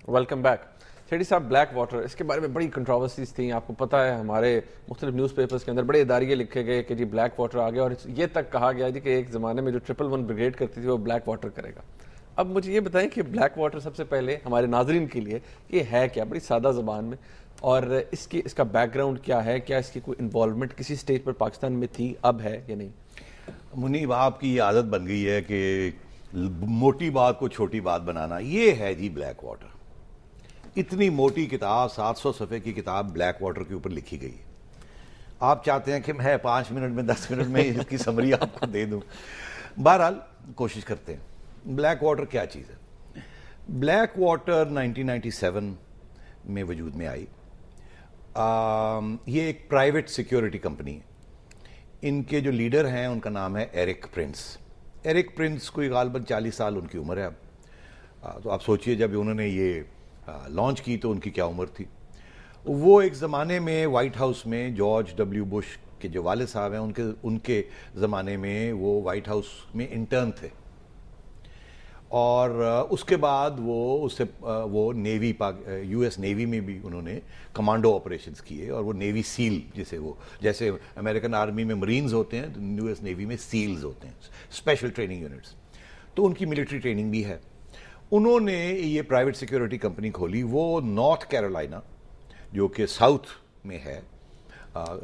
Welcome back. Sethi صاحب, black water, اس کے بارے میں بڑی کنٹروورسیز تھیں. آپ کو پتہ ہے ہمارے مختلف نیوز پیپرز کے اندر بڑے اداریے لکھے گئے کہ جی بلیک واٹر آ گیا, اور یہ تک کہا گیا جی کہ ایک زمانے میں جو 111 بریگیڈ کرتی تھی وہ بلیک واٹر کرے گا. اب مجھے یہ بتائیں کہ بلیک واٹر سب سے پہلے ہمارے ناظرین کے لیے یہ ہے کیا, بڑی سادہ زبان میں, اور اس کا بیک گراؤنڈ کیا ہے, کیا اس کی کوئی انوالومنٹ کسی سٹیج پر پاکستان میں تھی, اب ہے یا نہیں؟ منیب, آپ کی یہ عادت بن گئی ہے کہ موٹی بات کو چھوٹی بات بنانا. یہ ہے جی بلیک واٹر. اتنی موٹی کتاب, 700 صفحے کی کتاب بلیک واٹر کے اوپر لکھی گئی ہے. آپ چاہتے ہیں کہ میں 5 منٹ میں 10 منٹ میں اس کی سمری آپ کو دے دوں. بہرحال کوشش کرتے ہیں. بلیک واٹر کیا چیز ہے؟ بلیک واٹر 1997 میں وجود میں آئی. یہ ایک پرائیویٹ سیکیورٹی کمپنی ہے. ان کے جو لیڈر ہیں ان کا نام ہے ایرک پرنس. ایرک پرنس کوئی غالباً 40 سال ان کی عمر ہے اب. تو آپ سوچئے جب انہوں نے یہ لانچ کی تو ان کی کیا عمر تھی. وہ ایک زمانے میں وائٹ ہاؤس میں جارج ڈبلیو بش کے جو والد صاحب ہیں ان کے زمانے میں وہ وائٹ ہاؤس میں انٹرن تھے, اور اس کے بعد وہ نیوی یو ایس نیوی میں بھی انہوں نے کمانڈو آپریشنز کیے, اور وہ نیوی سیل جیسے امریکن آرمی میں مرینز ہوتے ہیں, یو ایس نیوی میں سیلز ہوتے ہیں, اسپیشل ٹریننگ یونٹس. تو ان کی ملٹری ٹریننگ بھی ہے. انہوں نے یہ پرائیویٹ سیکیورٹی کمپنی کھولی. وہ نارتھ کیرولائنا جو کہ ساؤتھ میں ہے,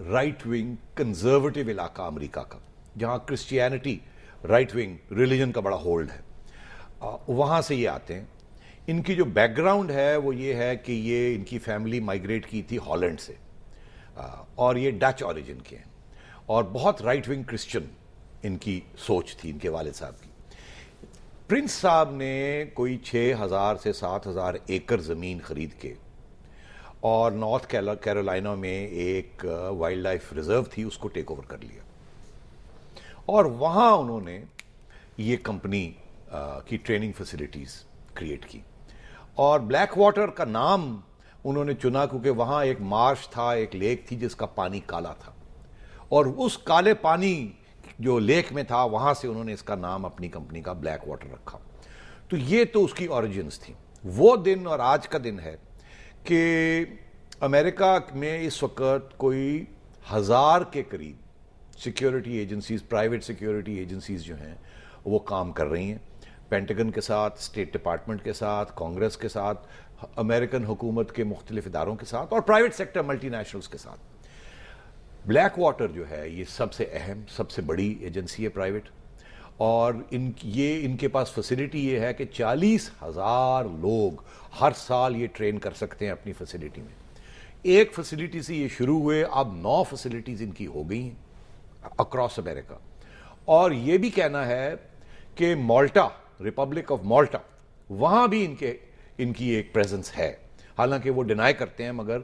رائٹ ونگ کنزرویٹو علاقہ امریکہ کا, جہاں کرسچینٹی رائٹ ونگ ریلیجن کا بڑا ہولڈ ہے, وہاں سے یہ آتے ہیں. ان کی جو بیک گراؤنڈ ہے وہ یہ ہے کہ یہ ان کی فیملی مائیگریٹ کی تھی ہالینڈ سے, اور یہ ڈچ اوریجن کے ہیں, اور بہت رائٹ ونگ کرسچن ان کی سوچ تھی ان کے والد صاحب کی. پرنس صاحب نے کوئی 6,000 سے 7,000 ایکڑ زمین خرید کے, اور نارتھ کیرولائنا میں ایک وائلڈ لائف ریزرو تھی, اس کو ٹیک اوور کر لیا, اور وہاں انہوں نے یہ کمپنی کی ٹریننگ فیسلٹیز کریٹ کی. اور بلیک واٹر کا نام انہوں نے چنا کیونکہ وہاں ایک مارش تھا, ایک لیک تھی جس کا پانی کالا تھا, اور اس کالے پانی جو لیک میں تھا وہاں سے انہوں نے اس کا نام اپنی کمپنی کا بلیک واٹر رکھا. تو یہ تو اس کی اوریجنز تھی. وہ دن اور آج کا دن ہے کہ امریکہ میں اس وقت کوئی 1000 کے قریب security agencies, private security agencies جو ہیں وہ کام کر رہی ہیں, پینٹاگن کے ساتھ, اسٹیٹ ڈپارٹمنٹ کے ساتھ, کانگریس کے ساتھ, امریکن حکومت کے مختلف اداروں کے ساتھ, اور پرائیویٹ سیکٹر ملٹی نیشنلز کے ساتھ. بلیک واٹر جو ہے یہ سب سے اہم, سب سے بڑی ایجنسی ہے پرائیویٹ, اور ان کے پاس فیسلٹی یہ ہے کہ 40,000 لوگ ہر سال یہ ٹرین کر سکتے ہیں اپنی فیسلٹی میں. ایک فیسلٹی سے یہ شروع ہوئے, اب 9 فیسلٹیز ان کی ہو گئی ہیں اکراس امریکہ. اور یہ بھی کہنا ہے کہ مالٹا, ریپبلک آف مالٹا, وہاں بھی ان کی ایک پریزنس ہے. حالانکہ وہ ڈینائی کرتے ہیں, مگر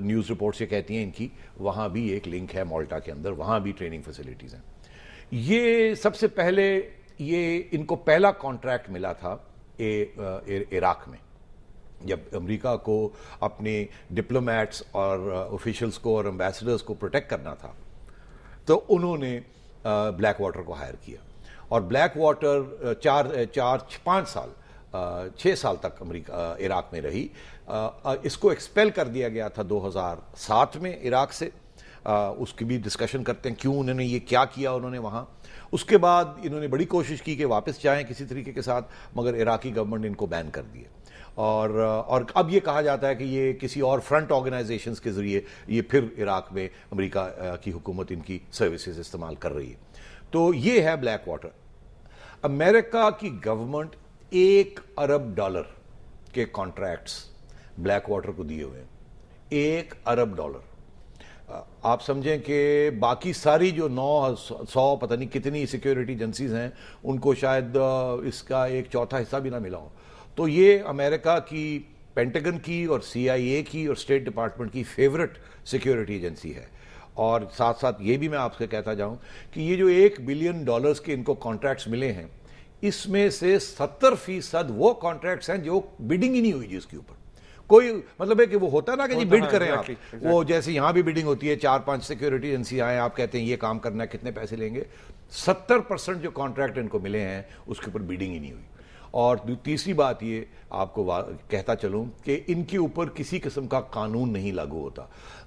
نیوز رپورٹس یہ کہتی ہیں ان کی وہاں بھی ایک لنک ہے مالٹا کے اندر, وہاں بھی ٹریننگ فیسلٹیز ہیں. یہ سب سے پہلے ان کو پہلا کانٹریکٹ ملا تھا عراق میں, جب امریکہ کو اپنے ڈپلومیٹس اور آفیشلز کو اور امبیسڈرز کو پروٹیکٹ کرنا تھا, تو انہوں نے بلیک واٹر کو ہائر کیا. اور بلیک واٹر 6 سال تک عراق میں رہی. اس کو ایکسپیل کر دیا گیا تھا 2007 میں عراق سے. اس کی بھی ڈسکشن کرتے ہیں کیوں انہوں نے یہ کیا کیا انہوں نے وہاں. اس کے بعد انہوں نے بڑی کوشش کی کہ واپس جائیں کسی طریقے کے ساتھ, مگر عراقی گورنمنٹ نے ان کو بین کر دیا. اور اب یہ کہا جاتا ہے کہ یہ کسی اور فرنٹ آرگنائزیشنز کے ذریعے یہ پھر عراق میں امریکہ کی حکومت ان کی سروسز استعمال کر رہی ہے. تو یہ ہے بلیک واٹر. امریکہ کی گورنمنٹ $1 ارب کے کانٹریکٹس بلیک واٹر کو دیے ہوئے ہیں. $1 ارب. آپ سمجھیں کہ باقی ساری جو 900 پتہ نہیں کتنی سیکیورٹی ایجنسیز ہیں ان کو شاید اس کا 1/4 حصہ بھی نہ ملا ہو. تو یہ امریکہ کی پینٹاگن کی اور CIA کی اور اسٹیٹ ڈپارٹمنٹ کی فیورٹ سیکیورٹی ایجنسی ہے. اور ساتھ ساتھ یہ بھی میں آپ سے کہتا جاؤں کہ یہ جو $1 بلین کے ان کو کانٹریکٹس ملے ہیں, اس میں سے 70% وہ کانٹریکٹس ہیں جو بیڈنگ ہی نہیں ہوئی جی اس کے اوپر. کوئی مطلب ہے کہ وہ ہوتا نا کہ جی بڈ کریں آپ, وہ جیسے یہاں بھی بیڈنگ ہوتی ہے, 4-5 سیکیورٹی ایجنسی آئیں, آپ کہتے ہیں یہ کام کرنا ہے, کتنے پیسے لیں گے. 70% جو کانٹریکٹ ان کو ملے ہیں اس کے اوپر بیڈنگ ہی نہیں ہوئی. اور تیسری بات یہ آپ کو کہتا چلوں کہ ان کے اوپر کسی قسم کا قانون نہیں لاگو ہوتا.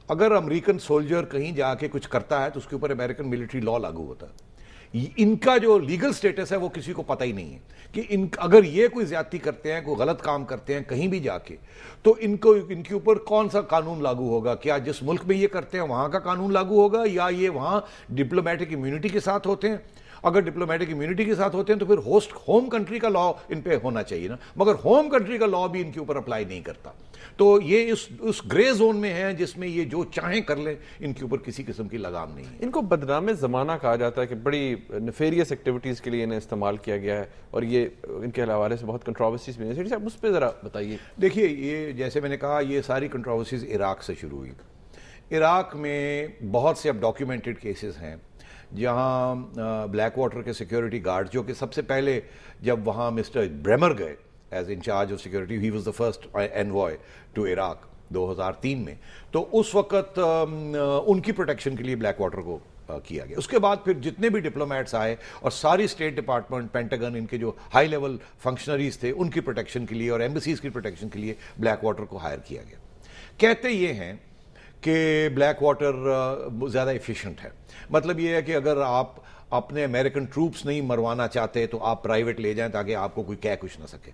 اگر امریکن سولجر کہیں جا کے کچھ کرتا ہے تو اس کے اوپر امریکن ملٹری لا لاگو ہوتا ہے. ان کا جو لیگل سٹیٹس ہے وہ کسی کو پتہ ہی نہیں ہے کہ اگر یہ کوئی زیادتی کرتے ہیں, کوئی غلط کام کرتے ہیں کہیں بھی جا کے, تو ان کے اوپر کون سا قانون لاگو ہوگا. کیا جس ملک میں یہ کرتے ہیں وہاں کا قانون لاگو ہوگا, یا یہ وہاں ڈپلومیٹک امیونٹی کے ساتھ ہوتے ہیں؟ اگر ڈپلومیٹک امیونٹی کے ساتھ ہوتے ہیں تو پھر ہوم کنٹری کا لا ان پہ ہونا چاہیے نا, مگر ہوم کنٹری کا لا بھی ان کے اوپر اپلائی نہیں کرتا. تو یہ اس گرے زون میں ہے جس میں یہ جو چاہیں کر لیں, ان کے اوپر کسی قسم کی لگام نہیں ہے. ان کو بدنام زمانہ کہا جاتا ہے کہ بڑی نیفیریس ایکٹیویٹیز کے لیے انہیں استعمال کیا گیا ہے, اور یہ ان کے حوالے سے بہت کنٹروورسیز بھی ہیں. سیٹھی صاحب اس پہ ذرا بتائیے. دیکھیے, یہ جیسے میں نے کہا یہ ساری کنٹروورسیز عراق سے شروع ہوئی. عراق میں بہت سے اب ڈاکیومنٹڈ کیسز ہیں جہاں بلیک واٹر کے سیکیورٹی گارڈ, جو کہ سب سے پہلے جب وہاں مسٹر بریمر گئے as in charge of security, he was the first envoy to Iraq 2003 میں, تو اس وقت ان کی پروٹیکشن کے لیے بلیک واٹر کو کیا گیا. اس کے بعد پھر جتنے بھی ڈپلومیٹس آئے اور ساری اسٹیٹ ڈپارٹمنٹ, پینٹاگن, ان کے جو ہائی لیول فنکشنریز تھے ان کی پروٹیکشن کے لیے اور ایمبیسیز کی پروٹیکشن کے لیے بلیک واٹر کو ہائر کیا گیا. کہتے یہ ہیں کہ بلیک واٹر زیادہ ایفیشینٹ ہے. مطلب یہ ہے کہ اگر آپ اپنے امریکن ٹروپس نہیں مروانا چاہتے تو آپ پرائیویٹ لے جائیں تاکہ آپ کو کوئی کہہ کچھ نہ سکے,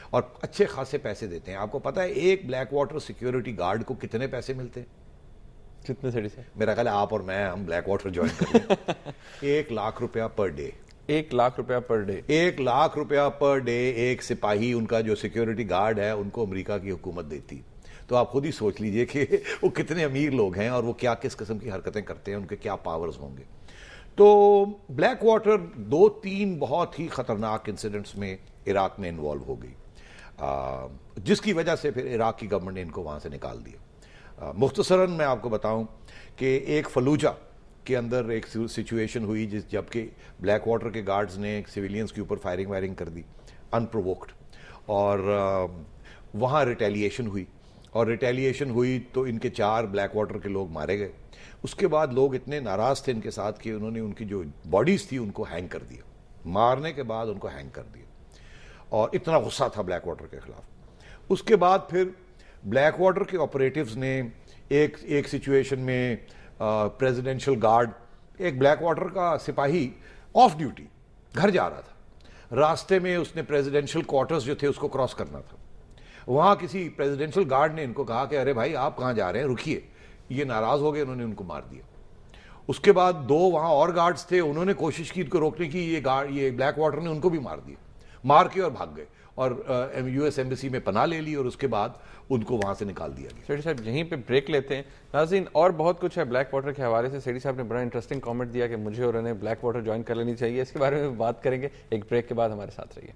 اور اچھے خاصے پیسے دیتے ہیں. آپ کو پتا ہے ایک بلیک واٹر سیکیورٹی گارڈ کو کتنے پیسے ملتے ہیں؟ کتنے سیٹھی سے؟ میرا خیال ہے آپ اور میں ہم بلیک واٹر جوائن کریں 1 لاکھ روپیہ پر ڈے. 1 لاکھ روپیہ پر ڈے؟ 1 لاکھ روپیہ پر ڈے ایک سپاہی, ان کا جو سیکیورٹی گارڈ ہے, ان کو امریکہ کی حکومت دیتی. تو آپ خود ہی سوچ لیجئے کہ وہ کتنے امیر لوگ ہیں اور وہ کیا کس قسم کی حرکتیں کرتے ہیں, ان کے کیا پاورز ہوں گے. تو بلیک واٹر 2-3 بہت ہی خطرناک انسیڈنٹس میں عراق میں انوالو ہو گئی, جس کی وجہ سے پھر عراق کی گورنمنٹ نے ان کو وہاں سے نکال دیا. مختصراً میں آپ کو بتاؤں کہ ایک فلوجہ کے اندر ایک سچویشن ہوئی جبکہ بلیک واٹر کے گارڈز نے سویلینز کے اوپر فائرنگ وائرنگ کر دی انپرووکڈ, اور وہاں ریٹیلیشن ہوئی, اور ریٹیلیشن ہوئی تو ان کے 4 بلیک واٹر کے لوگ مارے گئے. اس کے بعد لوگ اتنے ناراض تھے ان کے ساتھ کہ انہوں نے ان کی جو باڈیز تھی ان کو ہینگ کر دیا, مارنے کے بعد ان کو ہینگ کر دیا, اور اتنا غصہ تھا بلیک واٹر کے خلاف. اس کے بعد پھر بلیک واٹر کے آپریٹیوز نے ایک سچویشن میں پریزیڈنشل گارڈ, ایک بلیک واٹر کا سپاہی آف ڈیوٹی گھر جا رہا تھا, راستے میں اس نے پریزیڈنشل کوارٹرز جو تھے اس کو کراس کرنا تھا. وہاں کسی پریزیڈنشل گارڈ نے ان کو کہا کہ ارے بھائی آپ کہاں جا رہے ہیں, رکیے. یہ ناراض ہو گئے, انہوں نے ان کو مار دیا. اس کے بعد 2 وہاں اور گارڈز تھے, انہوں نے کوشش کی ان کو روکنے کی, یہ بلیک واٹر نے ان کو بھی مار دیا, مار کے اور بھاگ گئے, اور یو ایس ایمبیسی میں پناہ لے لی, اور اس کے بعد ان کو وہاں سے نکال دیا گیا. سیٹھی صاحب یہیں پہ بریک لیتے ہیں. ناظرین, اور بہت کچھ ہے بلیک واٹر کے حوالے سے. سیٹھی صاحب نے بڑا انٹرسٹنگ کامنٹ دیا کہ مجھے اور انہیں بلیک واٹر جوائن کر لینی چاہیے. اس کے بارے میں بات کریں گے ایک بریک کے بعد. ہمارے ساتھ رہیے.